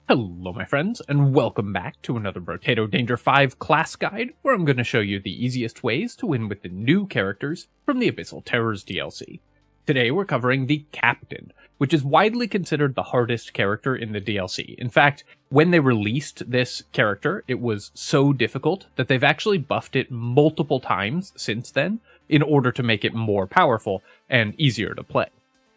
Hello my friends, and welcome back to another Brotato Danger 5 class guide, where I'm going to show you the easiest ways to win with the new characters from the Abyssal Terrors DLC. Today we're covering the Captain, which is widely considered the hardest character in the DLC. In fact, when they released this character, it was so difficult that they've actually buffed it multiple times since then, in order to make it more powerful and easier to play.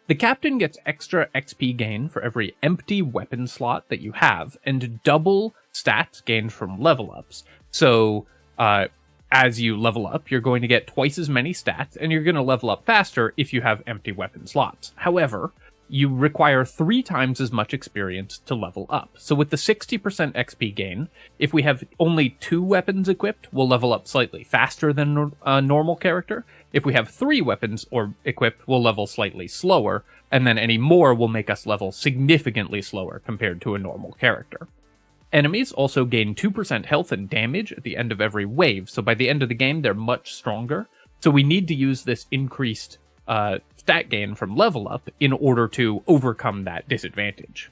The Captain gets extra XP gain for every empty weapon slot that you have, and double stats gained from level ups. So, as you level up, you're going to get twice as many stats, and you're going to level up faster if you have empty weapon slots. However, you require 3 times as much experience to level up. So with the 60% XP gain, if we have only 2 weapons equipped, we'll level up slightly faster than a normal character. If we have 3 weapons equipped, we'll level slightly slower, and then any more will make us level significantly slower compared to a normal character. Enemies also gain 2% health and damage at the end of every wave, so by the end of the game they're much stronger. So we need to use this increased stat gain from level up in order to overcome that disadvantage.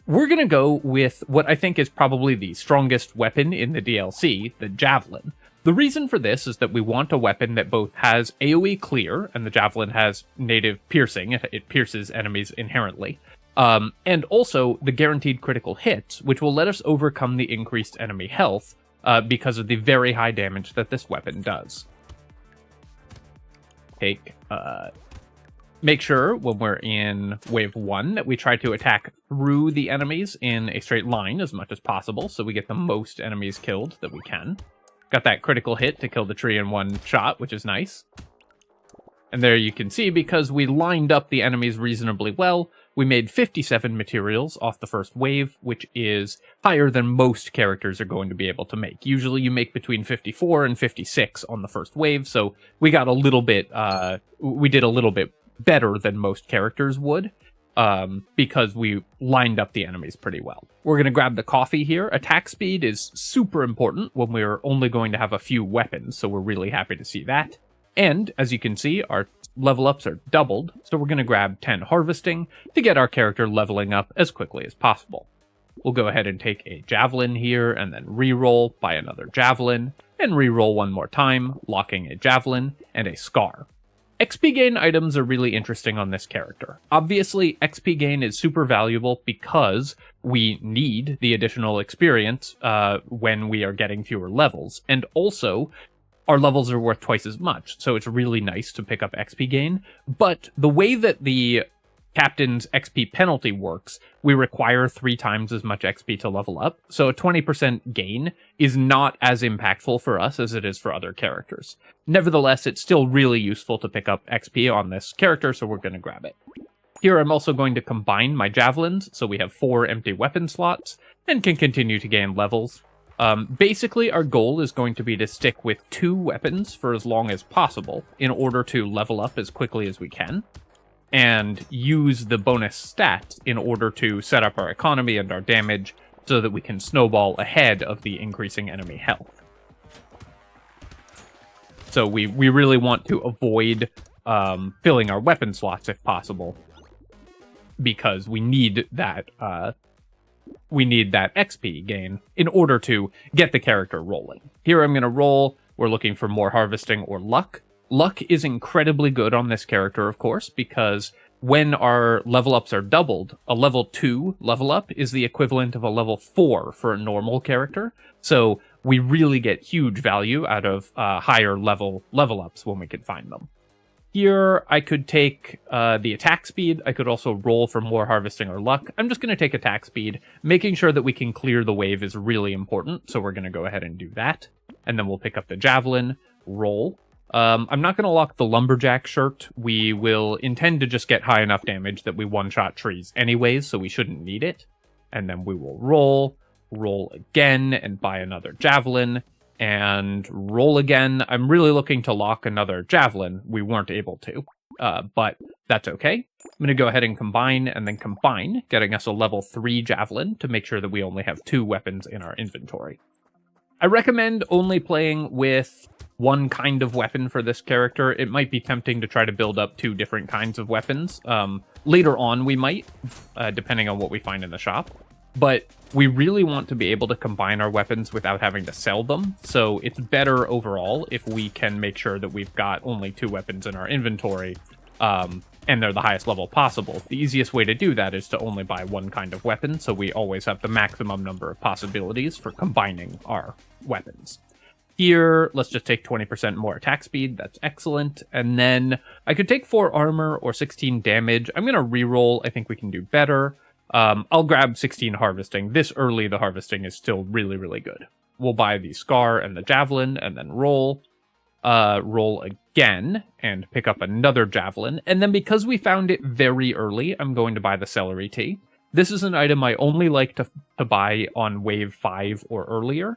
We're going to go with what I think is probably the strongest weapon in the DLC, the Javelin. The reason for this is that we want a weapon that both has AoE clear, and the Javelin has native piercing, it pierces enemies inherently, and also the guaranteed critical hits, which will let us overcome the increased enemy health because of the very high damage that this weapon does. Make sure when we're in wave 1 that we try to attack through the enemies in a straight line as much as possible, so we get the most enemies killed that we can. Got that critical hit to kill the tree in one shot, which is nice. And there you can see, because we lined up the enemies reasonably well, we made 57 materials off the first wave, which is higher than most characters are going to be able to make. Usually you make between 54 and 56 on the first wave, so we got a little bit, we did a little bit better than most characters would, because we lined up the enemies pretty well. We're going to grab the coffee here. Attack speed is super important when we're only going to have a few weapons, so we're really happy to see that. And, as you can see, our level ups are doubled, so we're going to grab 10 harvesting to get our character leveling up as quickly as possible. We'll go ahead and take a javelin here, and then reroll by another javelin, and reroll one more time, locking a javelin and a scar. XP gain items are really interesting on this character. Obviously, XP gain is super valuable because we need the additional experience when we are getting fewer levels, and also our levels are worth twice as much, so it's really nice to pick up XP gain. But the way that the Captain's XP penalty works, we require 3 times as much XP to level up, so a 20% gain is not as impactful for us as it is for other characters. Nevertheless, it's still really useful to pick up XP on this character, so we're going to grab it. Here I'm also going to combine my javelins, so we have 4 empty weapon slots, and can continue to gain levels. Basically, our goal is going to be to stick with 2 weapons for as long as possible in order to level up as quickly as we can, and use the bonus stats in order to set up our economy and our damage so that we can snowball ahead of the increasing enemy health. So we really want to avoid filling our weapon slots if possible, because we need that XP gain in order to get the character rolling. Here I'm going to roll. We're looking for more harvesting or luck. Luck is incredibly good on this character, of course, because when our level ups are doubled, a level 2 level up is the equivalent of a level 4 for a normal character. So we really get huge value out of higher level ups when we can find them. Here, I could take the attack speed. I could also roll for more harvesting or luck. I'm just going to take attack speed. Making sure that we can clear the wave is really important, so we're going to go ahead and do that. And then we'll pick up the javelin, roll. I'm not going to lock the lumberjack shirt. We will intend to just get high enough damage that we one-shot trees anyways, so we shouldn't need it. And then we will roll again, and buy another javelin, and roll again. I'm really looking to lock another javelin. We weren't able to, but that's okay. I'm going to go ahead and then combine, getting us a level 3 javelin to make sure that we only have 2 weapons in our inventory. I recommend only playing with one kind of weapon for this character. It might be tempting to try to build up 2 different kinds of weapons. Later on we might, depending on what we find in the shop. But we really want to be able to combine our weapons without having to sell them, so it's better overall if we can make sure that we've got only 2 weapons in our inventory, and they're the highest level possible. The easiest way to do that is to only buy one kind of weapon, so we always have the maximum number of possibilities for combining our weapons. Here, let's just take 20% more attack speed. That's excellent. And then I could take 4 armor or 16 damage. I'm going to reroll. I think we can do better. I'll grab 16 harvesting. This early, the harvesting is still really, really good. We'll buy the Scar and the Javelin and then roll. Roll again and pick up another Javelin. And then because we found it very early, I'm going to buy the Celery Tea. This is an item I only like to buy on wave 5 or earlier.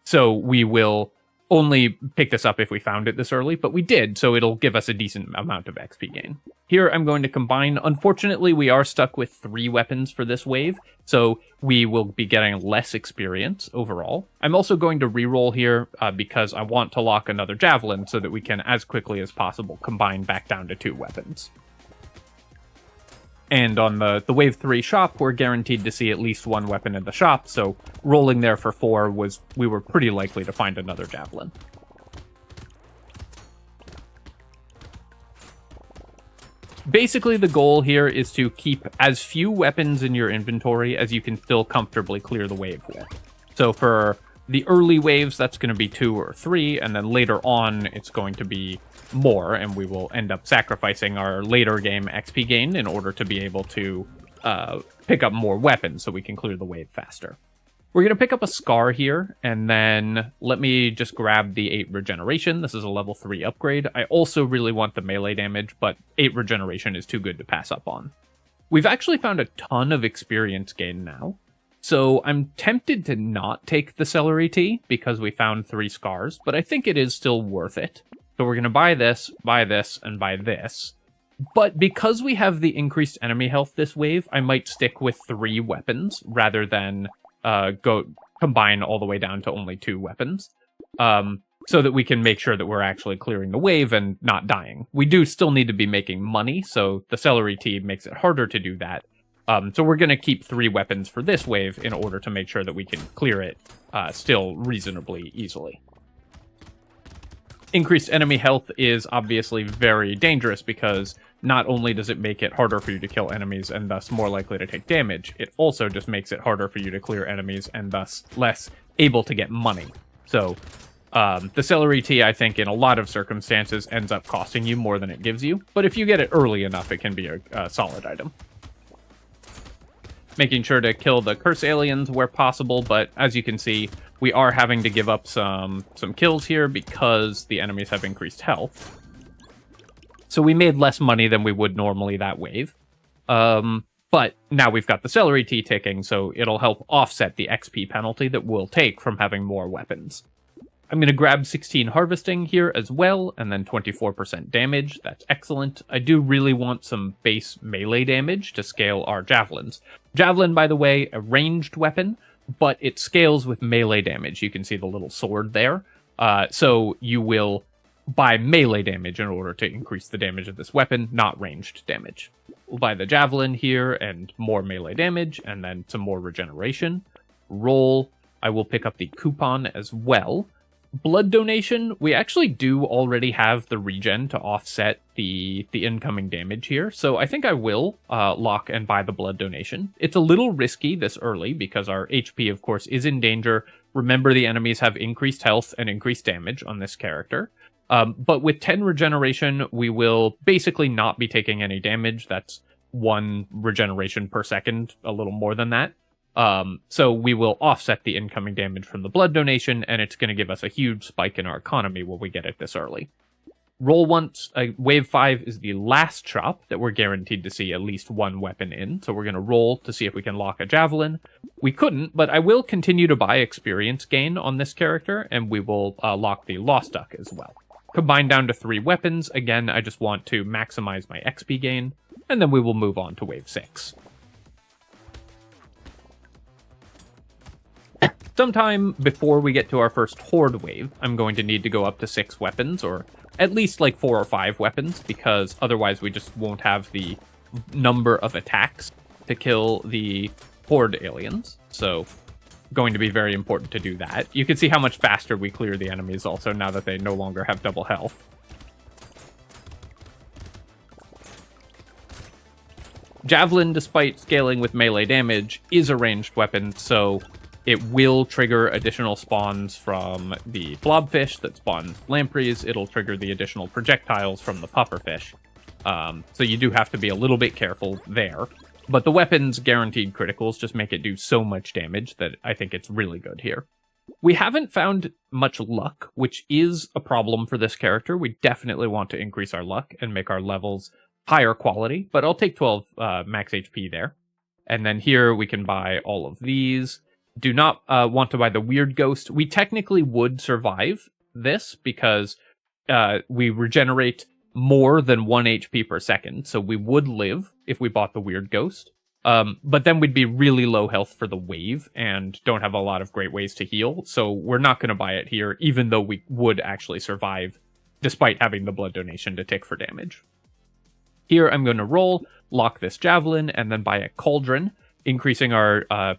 So we will only pick this up if we found it this early, but we did, so it'll give us a decent amount of XP gain. Here I'm going to combine. Unfortunately, we are stuck with 3 weapons for this wave, so we will be getting less experience overall. I'm also going to reroll here because I want to lock another Javelin so that we can, as quickly as possible, combine back down to 2 weapons. And on the Wave 3 shop, we're guaranteed to see at least 1 weapon in the shop, so rolling there for 4 we were pretty likely to find another Javelin. Basically, the goal here is to keep as few weapons in your inventory as you can still comfortably clear the wave with. So for the early waves, that's going to be 2 or 3, and then later on, it's going to be more, and we will end up sacrificing our later game XP gain in order to be able to pick up more weapons so we can clear the wave faster. We're going to pick up a Scar here, and then let me just grab the 8 regeneration. This is a level 3 upgrade. I also really want the melee damage, but 8 regeneration is too good to pass up on. We've actually found a ton of experience gain now, so I'm tempted to not take the Celery Tea because we found 3 Scars, but I think it is still worth it. So we're going to buy this, and buy this. But because we have the increased enemy health this wave, I might stick with 3 weapons rather than combine all the way down to only 2 weapons. So that we can make sure that we're actually clearing the wave and not dying. We do still need to be making money, so the Celery Tea makes it harder to do that. So we're going to keep 3 weapons for this wave in order to make sure that we can clear it still reasonably easily. Increased enemy health is obviously very dangerous because not only does it make it harder for you to kill enemies and thus more likely to take damage, it also just makes it harder for you to clear enemies and thus less able to get money. So the Celery Tea, I think, in a lot of circumstances ends up costing you more than it gives you, but if you get it early enough, it can be a solid item. Making sure to kill the curse aliens where possible, but as you can see, we are having to give up some kills here because the enemies have increased health. So we made less money than we would normally that wave. But now we've got the Celery Tea ticking, so it'll help offset the XP penalty that we'll take from having more weapons. I'm going to grab 16 harvesting here as well, and then 24% damage. That's excellent. I do really want some base melee damage to scale our javelins. Javelin, by the way, a ranged weapon, but it scales with melee damage. You can see the little sword there. So you will buy melee damage in order to increase the damage of this weapon, not ranged damage. We'll buy the Javelin here and more melee damage, and then some more regeneration. Roll. I will pick up the coupon as well. Blood donation, we actually do already have the regen to offset the incoming damage here, so I think I will lock and buy the blood donation. It's a little risky this early because our HP, of course, is in danger. Remember, the enemies have increased health and increased damage on this character. But with 10 regeneration, we will basically not be taking any damage. That's 1 regeneration per second, a little more than that. So we will offset the incoming damage from the blood donation, and it's going to give us a huge spike in our economy when we get it this early. Roll once. Wave 5 is the last shop that we're guaranteed to see at least 1 weapon in, so we're going to roll to see if we can lock a Javelin. We couldn't, but I will continue to buy experience gain on this character, and we will lock the Lost Duck as well. Combine down to 3 weapons. Again, I just want to maximize my XP gain, and then we will move on to Wave 6. Sometime before we get to our first Horde wave, I'm going to need to go up to 6 weapons, or at least like 4 or 5 weapons, because otherwise we just won't have the number of attacks to kill the horde aliens, so going to be very important to do that. You can see how much faster we clear the enemies also now that they no longer have double health. Javelin, despite scaling with melee damage, is a ranged weapon, so it will trigger additional spawns from the blobfish that spawn lampreys. It'll trigger the additional projectiles from the pufferfish. So you do have to be a little bit careful there. But the weapon's guaranteed criticals just make it do so much damage that I think it's really good here. We haven't found much luck, which is a problem for this character. We definitely want to increase our luck and make our levels higher quality, but I'll take 12 max HP there. And then here we can buy all of these. Do not want to buy the weird ghost. We technically would survive this because we regenerate more than 1 HP per second, so we would live if we bought the weird ghost. But then we'd be really low health for the wave and don't have a lot of great ways to heal, so we're not going to buy it here, even though we would actually survive despite having the blood donation to tick for damage. Here I'm going to roll, lock this javelin, and then buy a cauldron. Increasing our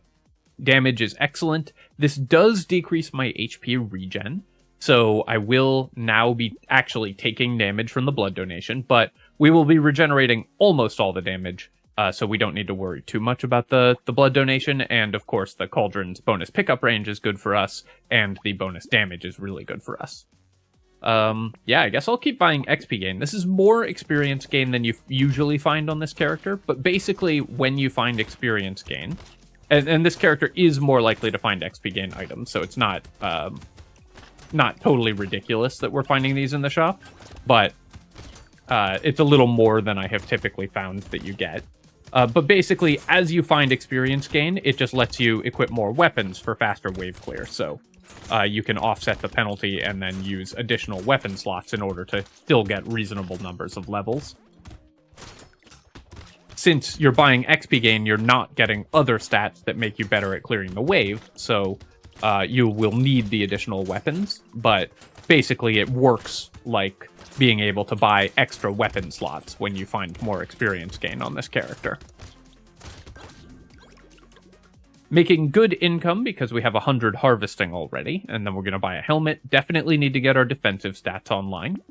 damage is excellent. This does decrease my HP regen, so I will now be actually taking damage from the blood donation, but we will be regenerating almost all the damage, so we don't need to worry too much about the blood donation, and of course the cauldron's bonus pickup range is good for us, and the bonus damage is really good for us. Yeah, I guess I'll keep buying XP gain. This is more experience gain than you usually find on this character, but basically when you find experience gain, and this character is more likely to find XP gain items, so it's not totally ridiculous that we're finding these in the shop, but it's a little more than I have typically found that you get. But basically, as you find experience gain, it just lets you equip more weapons for faster wave clear, so you can offset the penalty and then use additional weapon slots in order to still get reasonable numbers of levels. Since you're buying XP gain, you're not getting other stats that make you better at clearing the wave, so you will need the additional weapons, but basically it works like being able to buy extra weapon slots when you find more experience gain on this character. Making good income because we have 100 harvesting already, and then we're going to buy a helmet. Definitely need to get our defensive stats online.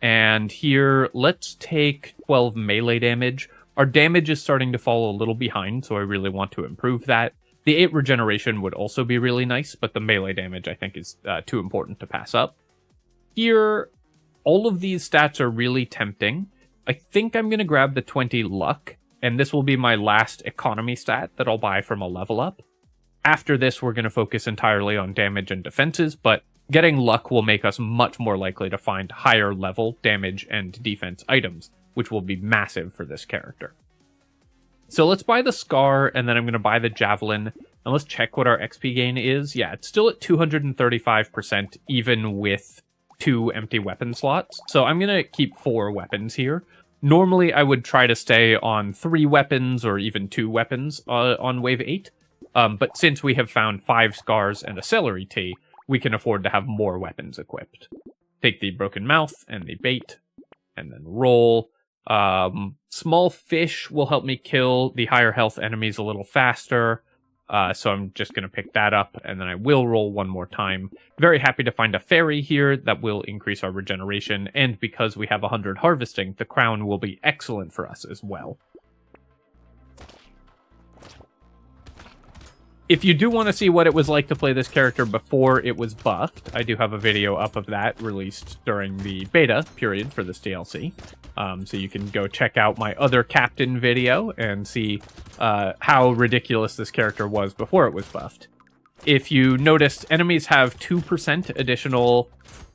And here, let's take 12 melee damage. Our damage is starting to fall a little behind, so I really want to improve that. The 8 regeneration would also be really nice, but the melee damage I think is too important to pass up. Here, all of these stats are really tempting. I think I'm going to grab the 20 luck, and this will be my last economy stat that I'll buy from a level up. After this, we're going to focus entirely on damage and defenses, but getting luck will make us much more likely to find higher level damage and defense items, which will be massive for this character. So let's buy the Scar, and then I'm going to buy the Javelin, and let's check what our XP gain is. Yeah, it's still at 235%, even with 2 empty weapon slots. So I'm going to keep 4 weapons here. Normally, I would try to stay on 3 weapons or even 2 weapons on Wave 8. But since we have found 5 Scars and a Celery Tea, we can afford to have more weapons equipped. Take the Broken Mouth and the Bait, and then roll. Small Fish will help me kill the higher health enemies a little faster. So I'm just going to pick that up, and then I will roll one more time. Very happy to find a Fairy here that will increase our regeneration, and because we have 100 harvesting, the Crown will be excellent for us as well. If you do want to see what it was like to play this character before it was buffed, I do have a video up of that released during the beta period for this DLC. So you can go check out my other Captain video and see how ridiculous this character was before it was buffed. If you noticed, enemies have 2% additional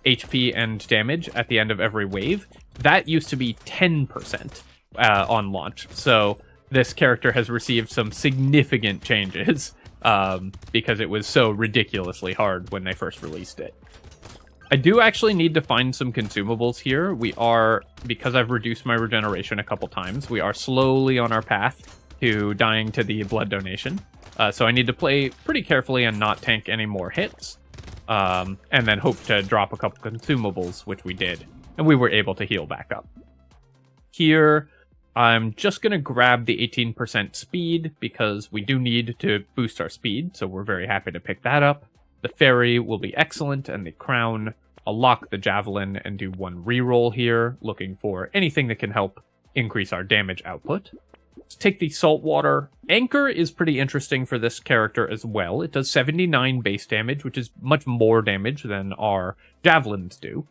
HP and damage at the end of every wave. That used to be 10% on launch. So this character has received some significant changes. Because it was so ridiculously hard when they first released it. I do actually need to find some consumables here. We are, because I've reduced my regeneration a couple times, we are slowly on our path to dying to the blood donation. So I need to play pretty carefully and not tank any more hits. And then hope to drop a couple consumables, which we did. And we were able to heal back up. Here, I'm just going to grab the 18% speed because we do need to boost our speed, so we're very happy to pick that up. The fairy will be excellent, and the crown. I'll lock the javelin and do one reroll here, looking for anything that can help increase our damage output. Let's take the saltwater. Anchor is pretty interesting for this character as well. It does 79 base damage, which is much more damage than our javelins do.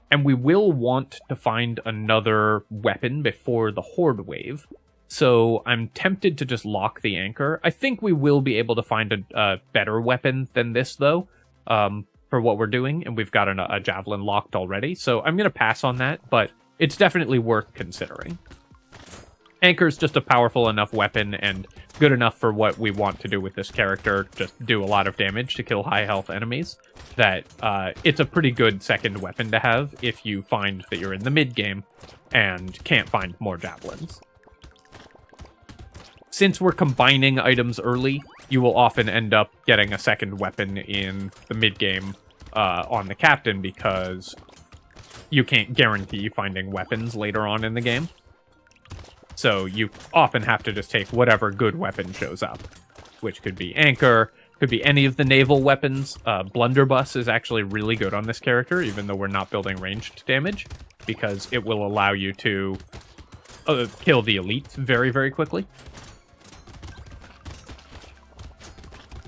And we will want to find another weapon before the horde wave. So I'm tempted to just lock the anchor. I think we will be able to find a better weapon than this, though, for what we're doing. And we've got a javelin locked already. So I'm going to pass on that, but it's definitely worth considering. Anchor's just a powerful enough weapon and good enough for what we want to do with this character, just do a lot of damage to kill high health enemies, that it's a pretty good second weapon to have if you find that you're in the mid game and can't find more javelins. Since we're combining items early, you will often end up getting a second weapon in the mid game on the captain because you can't guarantee finding weapons later on in the game. So you often have to just take whatever good weapon shows up, which could be anchor, could be any of the naval weapons. Blunderbuss is actually really good on this character, even though we're not building ranged damage, because it will allow you to kill the elites very, very quickly.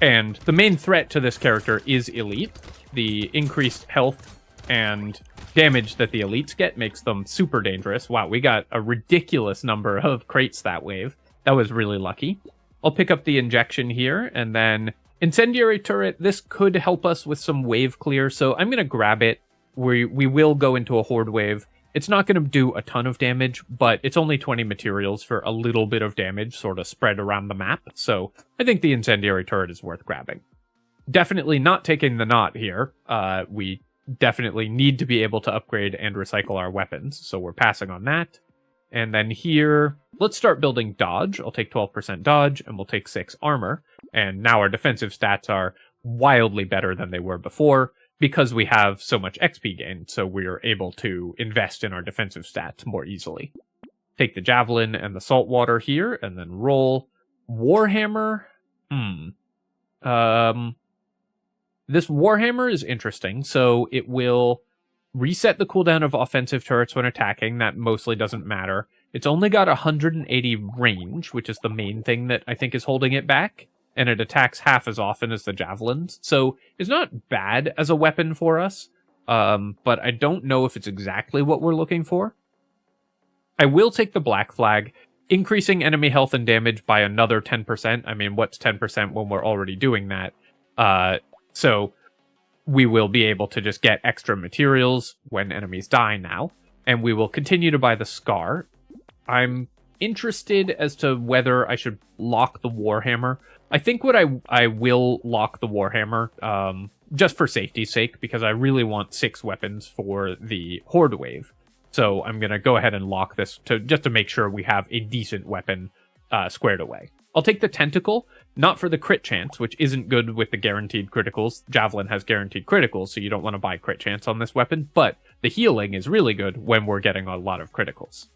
And the main threat to this character is elite. The increased health and damage that the elites get makes them super dangerous. Wow, we got a ridiculous number of crates that wave. That was really lucky. I'll pick up the injection here, and then incendiary turret. This could help us with some wave clear, so I'm going to grab it. We will go into a horde wave. It's not going to do a ton of damage, but it's only 20 materials for a little bit of damage sort of spread around the map, so I think the incendiary turret is worth grabbing. Definitely not taking the knot here. We definitely need to be able to upgrade and recycle our weapons, so we're passing on that. And then here, let's start building dodge. I'll take 12% dodge, and we'll take 6 armor. And now our defensive stats are wildly better than they were before, because we have so much XP gain, so we're able to invest in our defensive stats more easily. Take the javelin and the saltwater here, and then roll. Warhammer? This Warhammer is interesting, so it will reset the cooldown of offensive turrets when attacking. That mostly doesn't matter. It's only got 180 range, which is the main thing that I think is holding it back, and it attacks half as often as the javelins, so it's not bad as a weapon for us, but I don't know if it's exactly what we're looking for. I will take the black flag, increasing enemy health and damage by another 10%. I mean, what's 10% when we're already doing that? So we will be able to just get extra materials when enemies die now, and we will continue to buy the Scar. I'm interested as to whether I should lock the Warhammer. I think I will lock the Warhammer, just for safety's sake, because I really want 6 weapons for the Horde wave. So I'm going to go ahead and lock this just to make sure we have a decent weapon squared away. I'll take the Tentacle, not for the crit chance, which isn't good with the guaranteed criticals. Javelin has guaranteed criticals, so you don't want to buy crit chance on this weapon, but the healing is really good when we're getting a lot of criticals.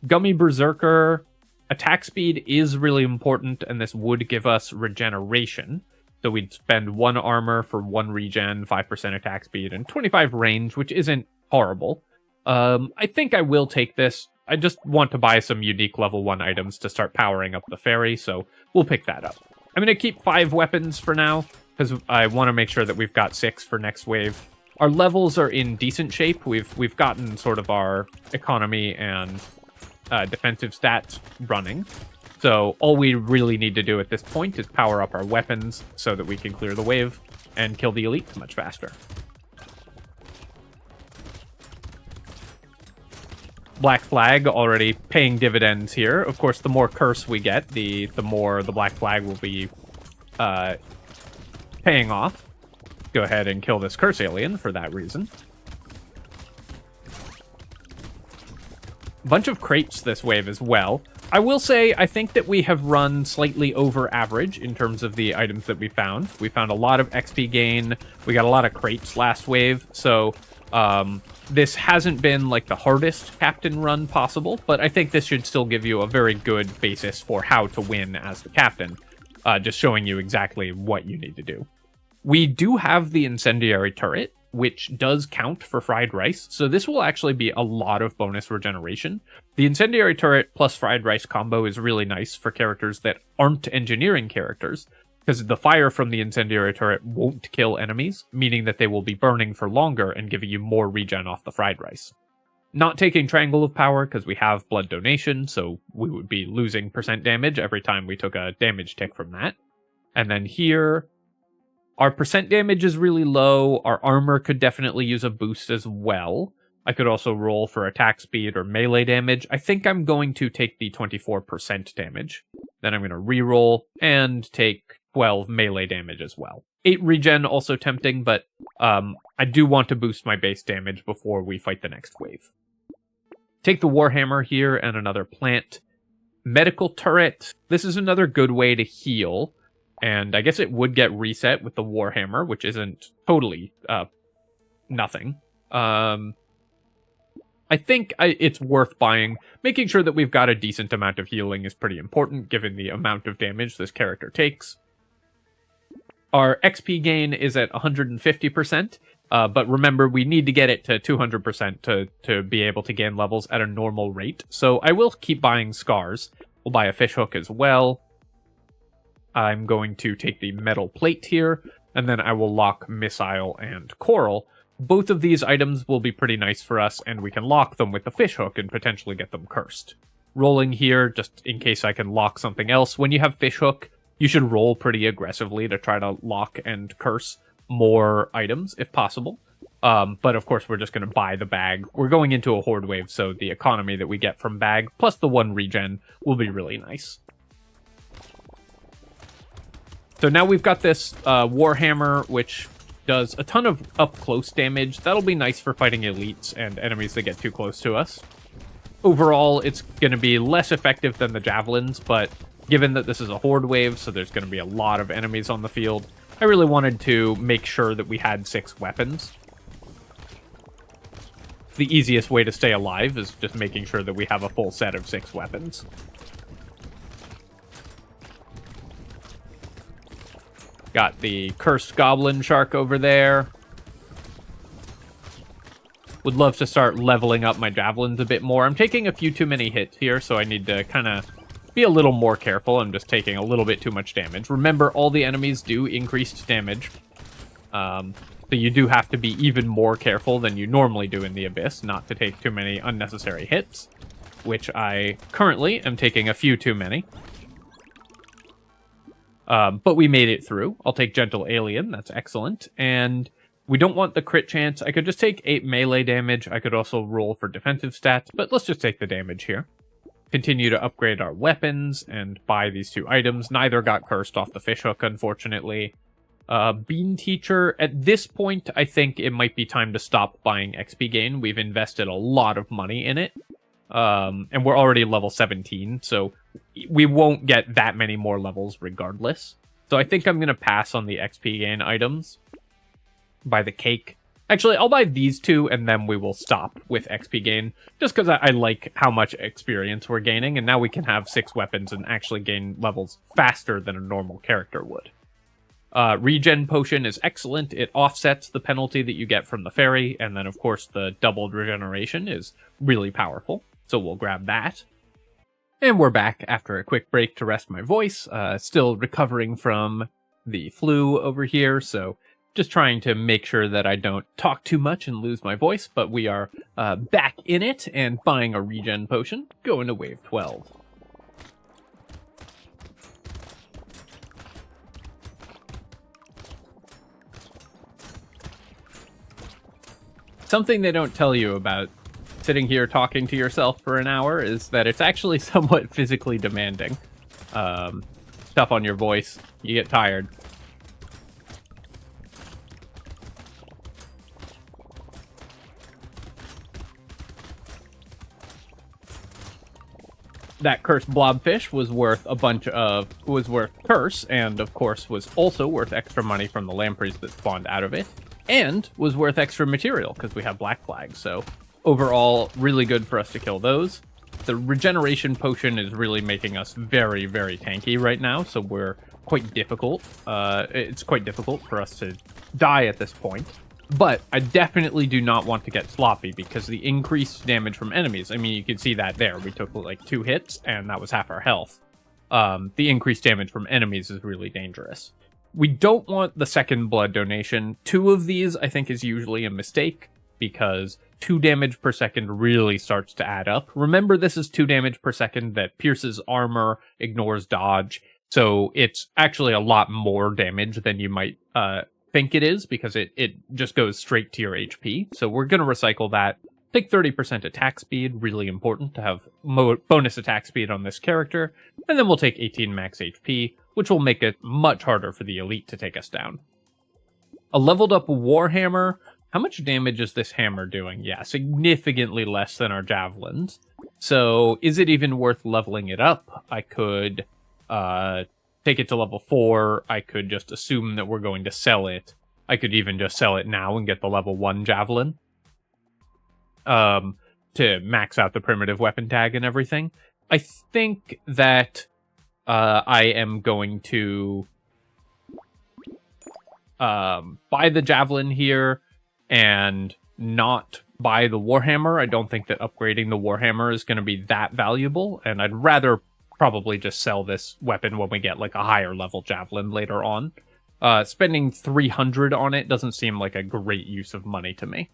Gummy Berserker, attack speed is really important, and this would give us regeneration. So we'd spend 1 armor for 1 regen, 5% attack speed, and 25 range, which isn't horrible. I think I will take this. I just want to buy some unique level 1 items to start powering up the fairy, so we'll pick that up. I'm going to keep 5 weapons for now, because I want to make sure that we've got 6 for next wave. Our levels are in decent shape. We've gotten sort of our economy and defensive stats running. So all we really need to do at this point is power up our weapons so that we can clear the wave and kill the elites much faster. Black Flag already paying dividends here. Of course, the more curse we get, the more the Black Flag will be paying off. Go ahead and kill this curse alien for that reason. Bunch of crates this wave as well. I will say, I think that we have run slightly over average in terms of the items that we found. We found a lot of XP gain. We got a lot of crates last wave, so This hasn't been like the hardest captain run possible, but I think this should still give you a very good basis for how to win as the captain, just showing you exactly what you need to do. We do have the incendiary turret, which does count for fried rice, so this will actually be a lot of bonus regeneration. The incendiary turret plus fried rice combo is really nice for characters that aren't engineering characters, because the fire from the incendiary turret won't kill enemies, meaning that they will be burning for longer and giving you more regen off the fried rice. Not taking Triangle of Power, because we have blood donation, so we would be losing percent damage every time we took a damage tick from that. And then here, our percent damage is really low. Our armor could definitely use a boost as well. I could also roll for attack speed or melee damage. I think I'm going to take the 24% damage. Then I'm going to reroll and take 12 melee damage as well. 8 regen also tempting, but I do want to boost my base damage before we fight the next wave. Take the Warhammer here and another plant. Medical turret. This is another good way to heal. And I guess it would get reset with the Warhammer, which isn't totally nothing. I think it's worth buying. Making sure that we've got a decent amount of healing is pretty important, given the amount of damage this character takes. Our XP gain is at 150%, but remember, we need to get it to 200% to be able to gain levels at a normal rate. So I will keep buying scars. We'll buy a fishhook as well. I'm going to take the metal plate here, and then I will lock missile and coral. Both of these items will be pretty nice for us, and we can lock them with the fishhook and potentially get them cursed. Rolling here, just in case I can lock something else. When you have fishhook, you should roll pretty aggressively to try to lock and curse more items, if possible. But of course, we're just going to buy the bag. We're going into a horde wave, so the economy that we get from bag, plus the 1 regen, will be really nice. So now we've got this Warhammer, which does a ton of up-close damage. That'll be nice for fighting elites and enemies that get too close to us. Overall, it's going to be less effective than the javelins, but given that this is a horde wave, so there's going to be a lot of enemies on the field, I really wanted to make sure that we had 6 weapons. The easiest way to stay alive is just making sure that we have a full set of 6 weapons. Got the cursed goblin shark over there. Would love to start leveling up my javelins a bit more. I'm taking a few too many hits here, so I need to kind of be a little more careful. I'm just taking a little bit too much damage. Remember, all the enemies do increased damage. So you do have to be even more careful than you normally do in the Abyss, not to take too many unnecessary hits, which I currently am taking a few too many. But we made it through. I'll take Gentle Alien. That's excellent. And we don't want the crit chance. I could just take 8 melee damage. I could also roll for defensive stats, but let's just take the damage here. Continue to upgrade our weapons and buy these 2 items. Neither got cursed off the fishhook, unfortunately. Bean Teacher. At this point, I think it might be time to stop buying XP gain. We've invested a lot of money in it. And we're already level 17, so we won't get that many more levels regardless. So I think I'm going to pass on the XP gain items. Buy the cake. Actually, I'll buy these 2, and then we will stop with XP gain, just because I like how much experience we're gaining, and now we can have 6 weapons and actually gain levels faster than a normal character would. Regen potion is excellent. It offsets the penalty that you get from the fairy, and then, of course, the doubled regeneration is really powerful. So we'll grab that. And we're back after a quick break to rest my voice. Still recovering from the flu over here, so just trying to make sure that I don't talk too much and lose my voice, but we are back in it and buying a regen potion, going to wave 12. Something they don't tell you about sitting here talking to yourself for an hour is that it's actually somewhat physically demanding. Tough on your voice. You get tired. That cursed blobfish was worth curse, and of course was also worth extra money from the lampreys that spawned out of it. and was worth extra material because we have black flags. So overall, really good for us to kill those. The regeneration potion is really making us very, very tanky right now, so we're quite difficult. It's quite difficult for us to die at this point. But I definitely do not want to get sloppy because the increased damage from enemies, I mean, you can see that there. We took like 2 hits and that was half our health. The increased damage from enemies is really dangerous. We don't want the second blood donation. 2 of these, I think, is usually a mistake because 2 damage per second really starts to add up. Remember, this is 2 damage per second that pierces armor, ignores dodge. So it's actually a lot more damage than you might think it is because it just goes straight to your HP. So we're going to recycle that. Take 30% attack speed, really important to have bonus attack speed on this character. And then we'll take 18 max HP, which will make it much harder for the elite to take us down. A leveled up Warhammer. How much damage is this hammer doing? Yeah, significantly less than our javelins. So is it even worth leveling it up? I could take it to level 4. I could just assume that we're going to sell it. I could even just sell it now and get the level 1 javelin. To max out the primitive weapon tag and everything. I think that I am going to buy the javelin here and not buy the warhammer. I don't think that upgrading the warhammer is going to be that valuable, and I'd rather probably just sell this weapon when we get like a higher level javelin later on. Spending 300 on it doesn't seem like a great use of money to me.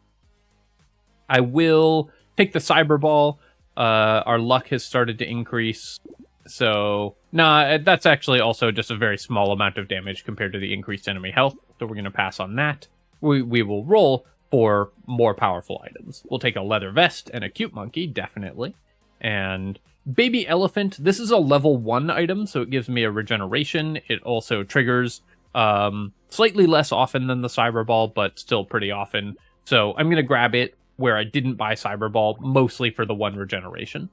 I will take the cyber ball. Our luck has started to increase. So, that's actually also just a very small amount of damage compared to the increased enemy health. So we're going to pass on that. We will roll for more powerful items. We'll take a leather vest and a cute monkey, definitely. And baby elephant, this is a level 1 item, so it gives me a regeneration. It also triggers slightly less often than the cyber ball, but still pretty often. So I'm going to grab it where I didn't buy cyber ball, mostly for the 1 regeneration.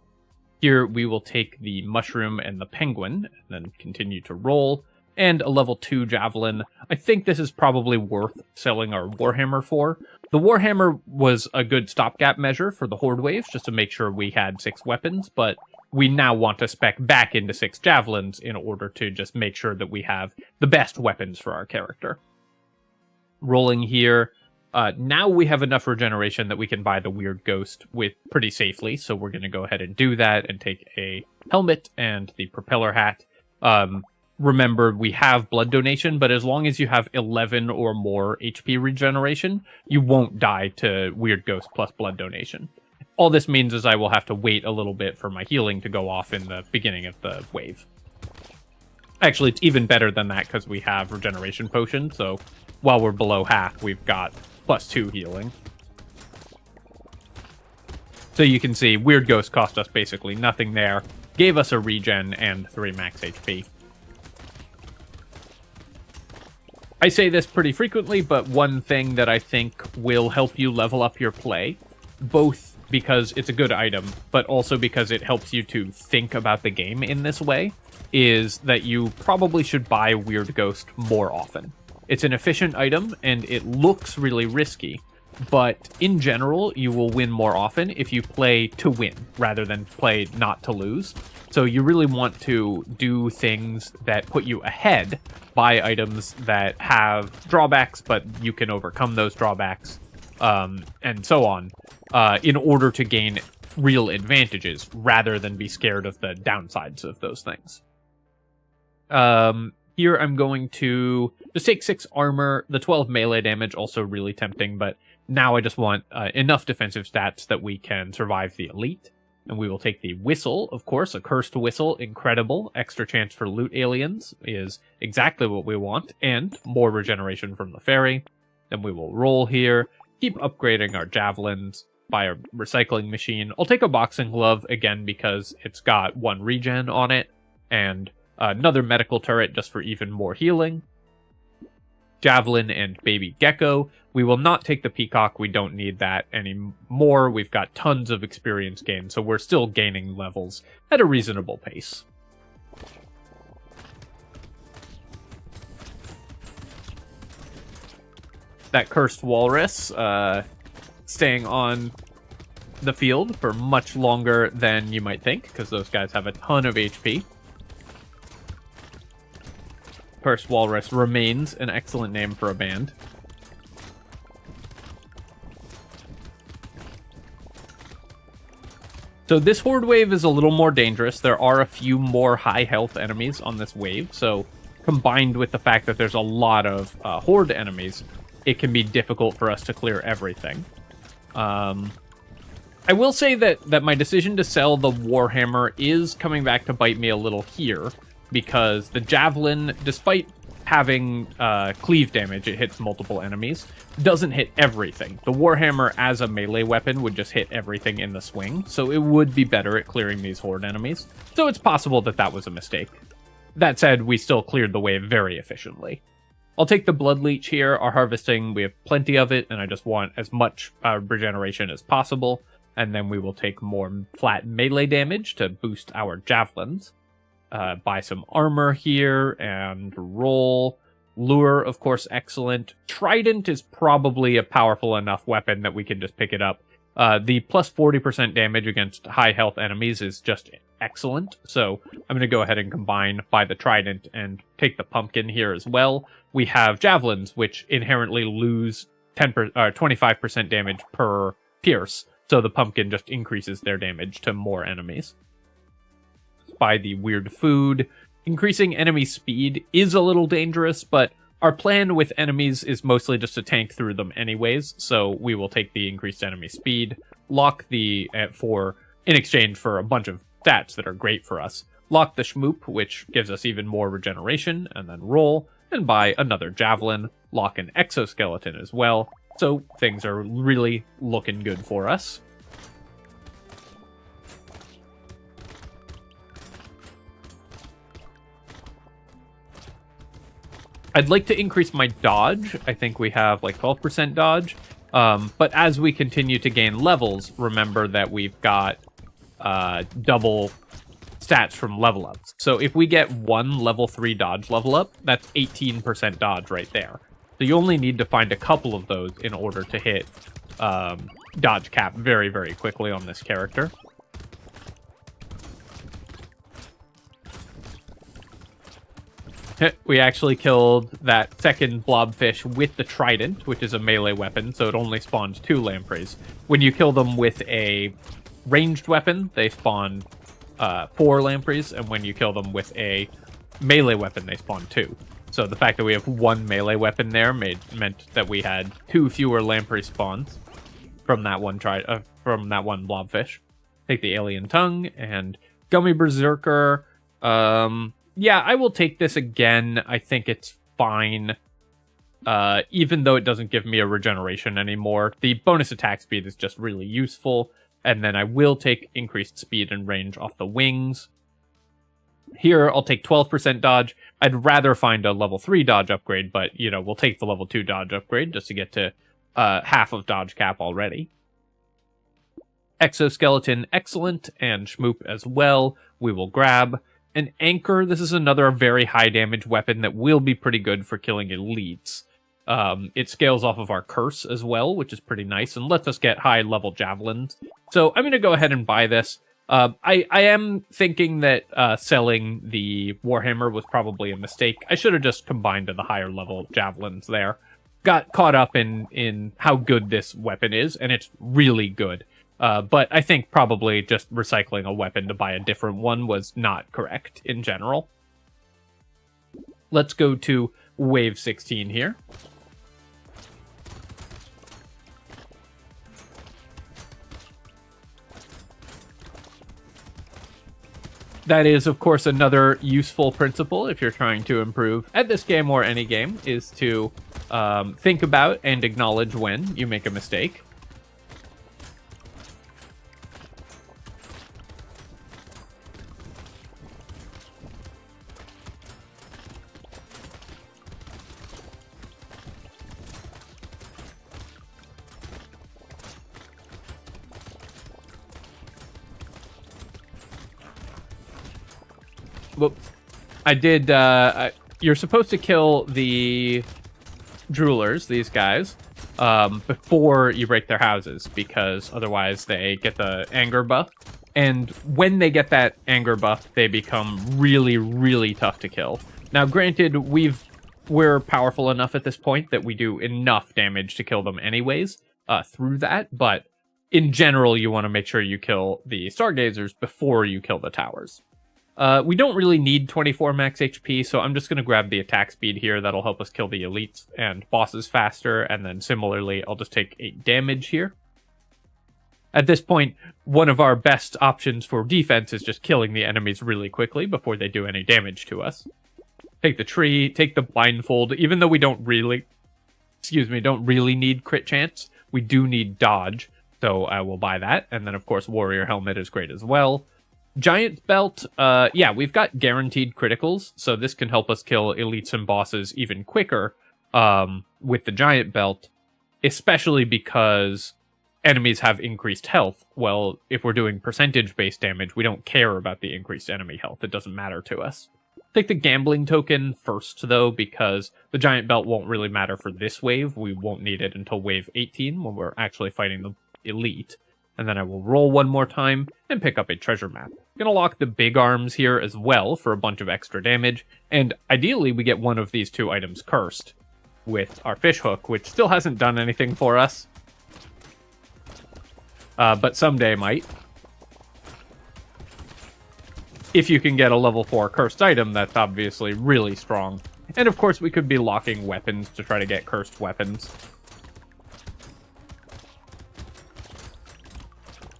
Here we will take the mushroom and the penguin, and then continue to roll, and a level 2 javelin. I think this is probably worth selling our warhammer for. The warhammer was a good stopgap measure for the horde waves, just to make sure we had 6 weapons, but we now want to spec back into 6 javelins in order to just make sure that we have the best weapons for our character. Rolling here. Now we have enough regeneration that we can buy the weird ghost with pretty safely, so we're going to go ahead and do that and take a helmet and the propeller hat. Remember, we have blood donation, but as long as you have 11 or more HP regeneration, you won't die to weird ghost plus blood donation. All this means is I will have to wait a little bit for my healing to go off in the beginning of the wave. Actually, it's even better than that because we have regeneration potion, so while we're below half, we've got +2 healing. So you can see, weird ghost cost us basically nothing there, gave us a regen and 3 max HP. I say this pretty frequently, but one thing that I think will help you level up your play, both because it's a good item, but also because it helps you to think about the game in this way, is that you probably should buy Weird Ghost more often. It's an efficient item, and it looks really risky, but in general, you will win more often if you play to win, rather than play not to lose. So you really want to do things that put you ahead, buy items that have drawbacks, but you can overcome those drawbacks, and so on, in order to gain real advantages, rather than be scared of the downsides of those things. Here I'm going to just take 6 armor. The 12 melee damage also really tempting, but now I just want enough defensive stats that we can survive the elite. And we will take the whistle, of course, a cursed whistle, incredible. Extra chance for loot aliens is exactly what we want, and more regeneration from the fairy. Then we will roll here, keep upgrading our javelins, buy a recycling machine. I'll take a boxing glove again because it's got 1 regen on it, and another medical turret just for even more healing. Javelin and baby gecko. We will not take the peacock. We don't need that anymore. We've got tons of experience gain, so we're still gaining levels at a reasonable pace. that cursed walrus staying on the field for much longer than you might think, because those guys have a ton of HP. Cursed walrus remains an excellent name for a band. So this horde wave is a little more dangerous. There are a few more high health enemies on this wave, so combined with the fact that there's a lot of horde enemies, it can be difficult for us to clear everything. I will say that my decision to sell the Warhammer is coming back to bite me a little here, because the Javelin, despite having cleave damage, it hits multiple enemies, doesn't hit everything. The Warhammer as a melee weapon would just hit everything in the swing, so it would be better at clearing these horde enemies. So it's possible that that was a mistake. That said, we still cleared the wave very efficiently. I'll take the Blood Leech here. Our harvesting, we have plenty of it, and I just want as much regeneration as possible. And then we will take more flat melee damage to boost our javelins. Buy some armor here, and roll. Lure, of course, excellent. Trident is probably a powerful enough weapon that we can just pick it up. The plus 40% damage against high health enemies is just excellent. So I'm going to go ahead and combine, buy the Trident, and take the Pumpkin here as well. We have Javelins, which inherently lose 25% damage per pierce. So the Pumpkin just increases their damage to more enemies. Buy the weird food. Increasing enemy speed is a little dangerous, but our plan with enemies is mostly just to tank through them anyways, so we will take the increased enemy speed, lock the, in exchange for a bunch of stats that are great for us. Lock the Schmoop, which gives us even more regeneration, and then roll, and buy another Javelin, lock an Exoskeleton as well, so things are really looking good for us. I'd like to increase my dodge. I think we have like 12% dodge. But as we continue to gain levels, remember that we've got double stats from level ups. So if we get one level 3 dodge level up, that's 18% dodge right there. So you only need to find a couple of those in order to hit dodge cap very, very quickly on this character. We actually killed that second blobfish with the Trident, which is a melee weapon, so it only spawns 2 lampreys. When you kill them with a ranged weapon, they spawn 4 lampreys, and when you kill them with a melee weapon, they spawn 2. So the fact that we have 1 melee weapon there meant that we had 2 fewer lamprey spawns from that one blobfish. Take the alien tongue and Gummy Berserker. Yeah, I will take this again. I think it's fine. Even though it doesn't give me a regeneration anymore. The bonus attack speed is just really useful. And then I will take increased speed and range off the wings. Here, I'll take 12% dodge. I'd rather find a level 3 dodge upgrade, but, you know, we'll take the level 2 dodge upgrade just to get to half of dodge cap already. Exoskeleton, excellent, and Schmoop as well. We will grab. An Anchor, this is another very high damage weapon that will be pretty good for killing elites. It scales off of our curse as well, which is pretty nice, and lets us get high level javelins. So I'm going to go ahead and buy this. I am thinking that selling the Warhammer was probably a mistake. I should have just combined to the higher level javelins there. Got caught up in how good this weapon is, and it's really good. But I think probably just recycling a weapon to buy a different one was not correct in general. Let's go to Wave 16 here. That is, of course, another useful principle if you're trying to improve at this game or any game, is to think about and acknowledge when you make a mistake. Well, I did, you're supposed to kill the droolers, these guys, before you break their houses, because otherwise they get the anger buff. And when they get that anger buff, they become really, really tough to kill. Now, granted, we're powerful enough at this point that we do enough damage to kill them anyways through that, but in general, you want to make sure you kill the Stargazers before you kill the towers. We don't really need 24 max HP, so I'm just going to grab the attack speed here. That'll help us kill the elites and bosses faster, and then similarly, I'll just take 8 damage here. At this point, one of our best options for defense is just killing the enemies really quickly before they do any damage to us. Take the tree, take the blindfold, even though we don't really need crit chance, we do need dodge, so I will buy that. And then, of course, warrior helmet is great as well. Giant belt, yeah, we've got guaranteed criticals, so this can help us kill elites and bosses even quicker with the giant belt, especially because enemies have increased health. Well, if we're doing percentage-based damage, we don't care about the increased enemy health. It doesn't matter to us. Take the gambling token first, though, because the giant belt won't really matter for this wave. We won't need it until wave 18, when we're actually fighting the elite. And then I will roll one more time and pick up a treasure map. Gonna lock the big arms here as well for a bunch of extra damage, and ideally we get one of these 2 items cursed with our fishhook, which still hasn't done anything for us. But someday might. If you can get a level 4 cursed item, that's obviously really strong. And of course we could be locking weapons to try to get cursed weapons.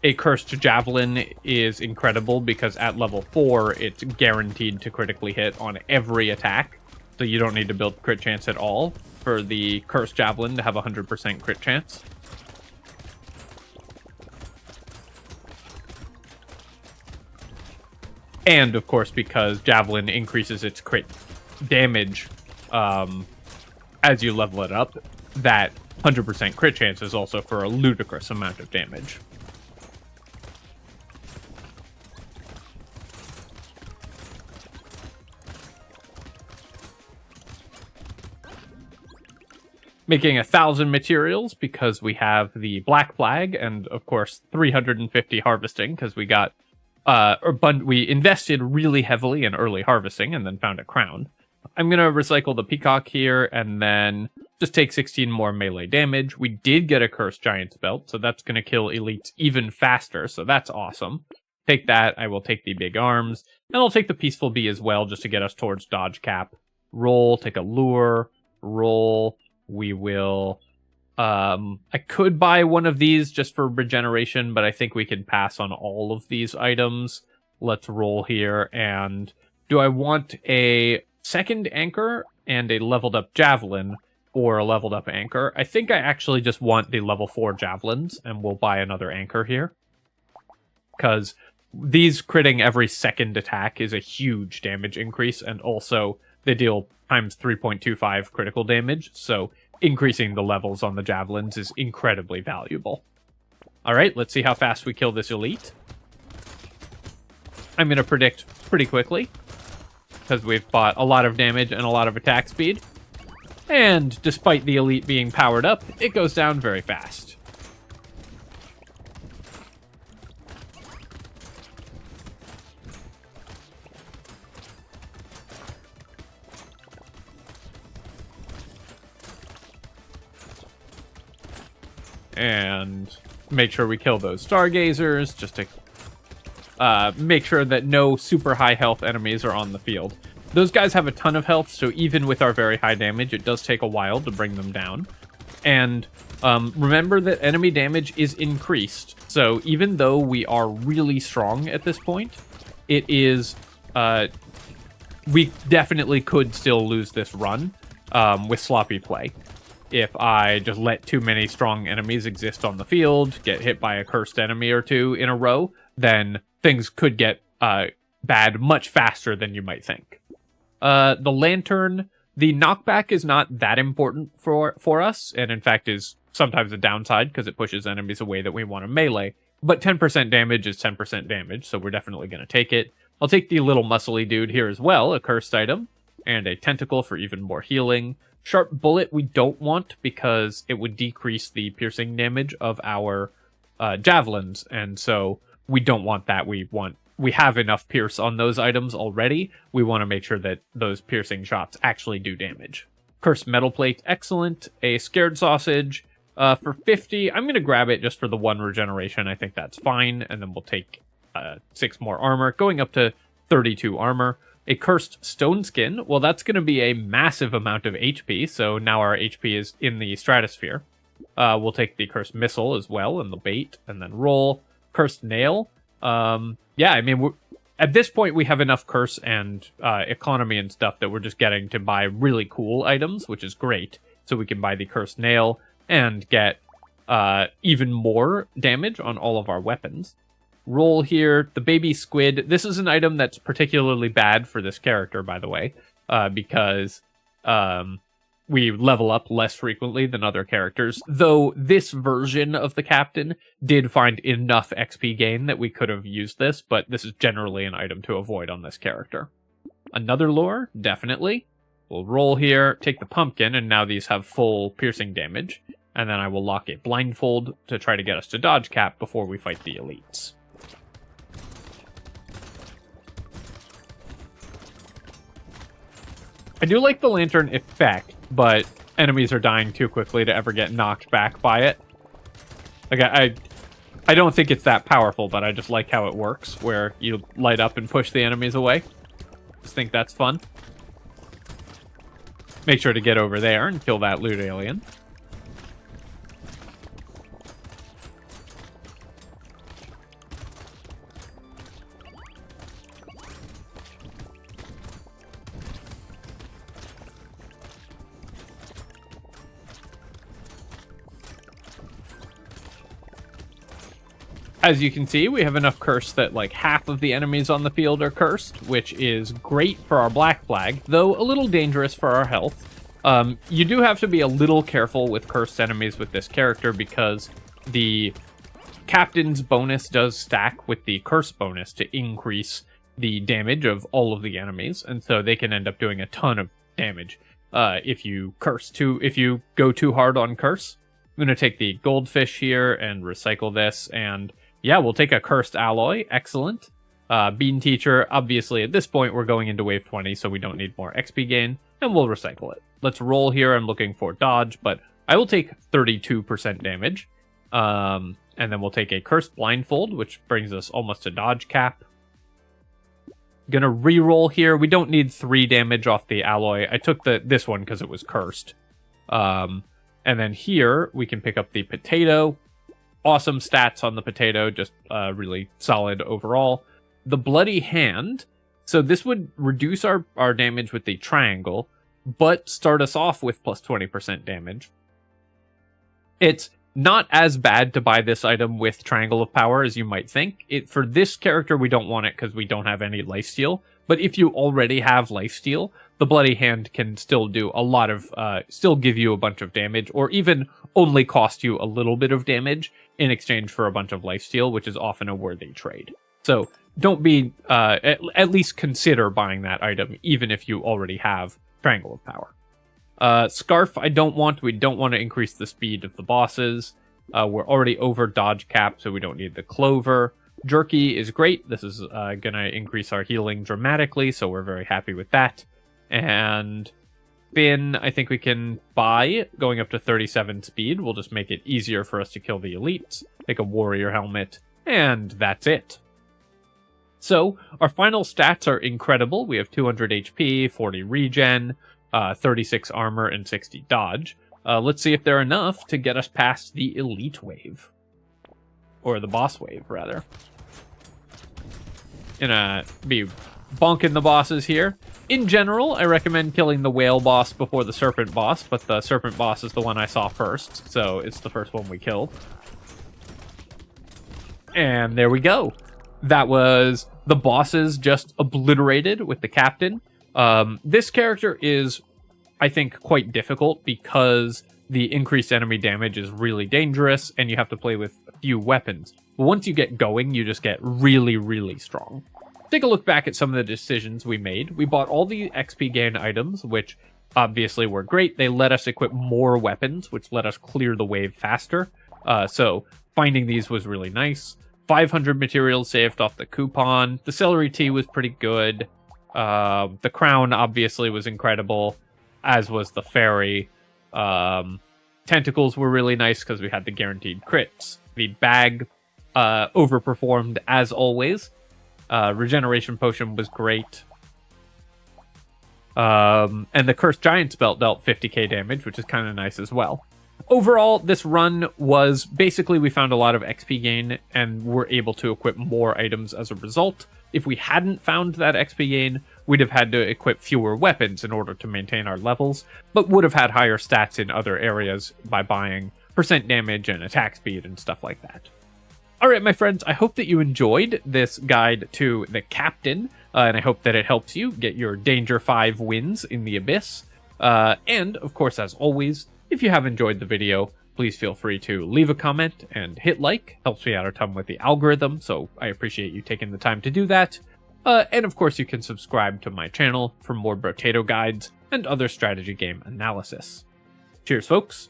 A cursed javelin is incredible because at level 4, it's guaranteed to critically hit on every attack. So you don't need to build crit chance at all for the cursed javelin to have 100% crit chance. And, of course, because javelin increases its crit damage as you level it up, that 100% crit chance is also for a ludicrous amount of damage. Making 1,000 materials because we have the black flag and, of course, 350 harvesting because we got we invested really heavily in early harvesting and then found a crown. I'm going to recycle the peacock here and then just take 16 more melee damage. We did get a cursed giant's belt, so that's going to kill elites even faster, so that's awesome. Take that, I will take the big arms, and I'll take the peaceful bee as well just to get us towards dodge cap. Roll, take a lure, roll, we will... I could buy one of these just for regeneration, but I think we can pass on all of these items. Let's roll here, and do I want a second anchor and a leveled up javelin, or a leveled up anchor? I think I actually just want the level 4 javelins, and we'll buy another anchor here. Because these critting every second attack is a huge damage increase, and also they deal times 3.25 critical damage, so increasing the levels on the javelins is incredibly valuable. Alright, let's see how fast we kill this elite. I'm going to predict pretty quickly, because we've bought a lot of damage and a lot of attack speed. And despite the elite being powered up, it goes down very fast. And make sure we kill those stargazers, just to make sure that no super high health enemies are on the field. Those guys have a ton of health, so even with our very high damage, it does take a while to bring them down. And remember that enemy damage is increased, so even though we are really strong at this point, it is... we definitely could still lose this run with sloppy play. If I just let too many strong enemies exist on the field, get hit by a cursed enemy or two in a row, then things could get bad much faster than you might think. The lantern, the knockback is not that important for us, and in fact is sometimes a downside because it pushes enemies away that we want to melee. But 10% damage is 10% damage, so we're definitely going to take it. I'll take the little muscly dude here as well, a cursed item. and a tentacle for even more healing. Sharp bullet we don't want because it would decrease the piercing damage of our javelins, and so we don't want that. We have enough pierce on those items already. We want to make sure that those piercing shots actually do damage. Cursed metal plate, excellent. A scared sausage for 50. I'm going to grab it just for the 1 regeneration. I think that's fine, and then we'll take 6 more armor, going up to 32 armor. A cursed stone skin, well, that's going to be a massive amount of HP, so now our HP is in the stratosphere. We'll take the cursed missile as well, and the bait, and then roll. Cursed nail. Yeah, I mean, at this point, we have enough curse and economy and stuff that we're just getting to buy really cool items, which is great. So we can buy the cursed nail and get even more damage on all of our weapons. Roll here, the baby squid. This is an item that's particularly bad for this character, by the way, because we level up less frequently than other characters, though this version of the captain did find enough XP gain that we could have used this, but this is generally an item to avoid on this character. Another lure, definitely. We'll roll here, take the pumpkin, and now these have full piercing damage, and then I will lock a blindfold to try to get us to dodge cap before we fight the elites. I do like the lantern effect, but enemies are dying too quickly to ever get knocked back by it. Like, I don't think it's that powerful, but I just like how it works, where you light up and push the enemies away. Just think that's fun. Make sure to get over there and kill that loot alien. As you can see, we have enough curse that like half of the enemies on the field are cursed, which is great for our black flag, though a little dangerous for our health. You do have to be a little careful with cursed enemies with this character because the captain's bonus does stack with the curse bonus to increase the damage of all of the enemies, and so they can end up doing a ton of damage if you go too hard on curse. I'm going to take the goldfish here and recycle this, and yeah, we'll take a cursed alloy. Excellent. Bean teacher. Obviously, at this point, we're going into wave 20, so we don't need more XP gain, and we'll recycle it. Let's roll here. I'm looking for dodge, but I will take 32% damage. And then we'll take a cursed blindfold, which brings us almost to dodge cap. Gonna re-roll here. We don't need 3 damage off the alloy. I took this one because it was cursed. And then here, we can pick up the potato. Awesome stats on the potato, just really solid overall. The bloody hand. So this would reduce our damage with the triangle, but start us off with plus 20% damage. It's not as bad to buy this item with Triangle of Power as you might think. For this character, we don't want it because we don't have any lifesteal. But if you already have lifesteal, the Bloody Hand can still do a lot of, still give you a bunch of damage, or even only cost you a little bit of damage in exchange for a bunch of lifesteal, which is often a worthy trade. So don't be, at least consider buying that item, even if you already have Triangle of Power. Scarf, I don't want. We don't want to increase the speed of the bosses. We're already over dodge cap, so we don't need the clover. Jerky is great. This is going to increase our healing dramatically, so we're very happy with that. And Fin, I think we can buy, going up to 37 speed. We'll just make it easier for us to kill the elites. Take a warrior helmet, and that's it. So, our final stats are incredible. We have 200 HP, 40 regen, 36 armor, and 60 dodge. Let's see if they're enough to get us past the elite wave. Or the boss wave, rather. Gonna be bonking the bosses here. In general, I recommend killing the whale boss before the serpent boss, but the serpent boss is the one I saw first, so it's the first one we killed. And there we go. That was the bosses just obliterated with the captain. This character is, I think, quite difficult because the increased enemy damage is really dangerous, and you have to play with a few weapons. But once you get going, you just get really, really strong. take a look back at some of the decisions we made. We bought all the XP gain items, which obviously were great. They let us equip more weapons, which let us clear the wave faster. So finding these was really nice. 500 materials saved off the coupon. The celery tea was pretty good. The crown obviously was incredible, as was the fairy. Tentacles were really nice because we had the guaranteed crits. The bag overperformed as always. Regeneration potion was great. And the Cursed Giant's Belt dealt 50k damage, which is kind of nice as well. Overall, this run was basically we found a lot of XP gain and were able to equip more items as a result. If we hadn't found that XP gain, we'd have had to equip fewer weapons in order to maintain our levels, but would have had higher stats in other areas by buying percent damage and attack speed and stuff like that. Alright, my friends, I hope that you enjoyed this guide to the Captain, and I hope that it helps you get your Danger 5 wins in the Abyss. And, of course, as always, if you have enjoyed the video, please feel free to leave a comment and hit like. Helps me out a ton with the algorithm, so I appreciate you taking the time to do that. And of course, you can subscribe to my channel for more Brotato guides and other strategy game analysis. Cheers, folks.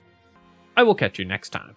I will catch you next time.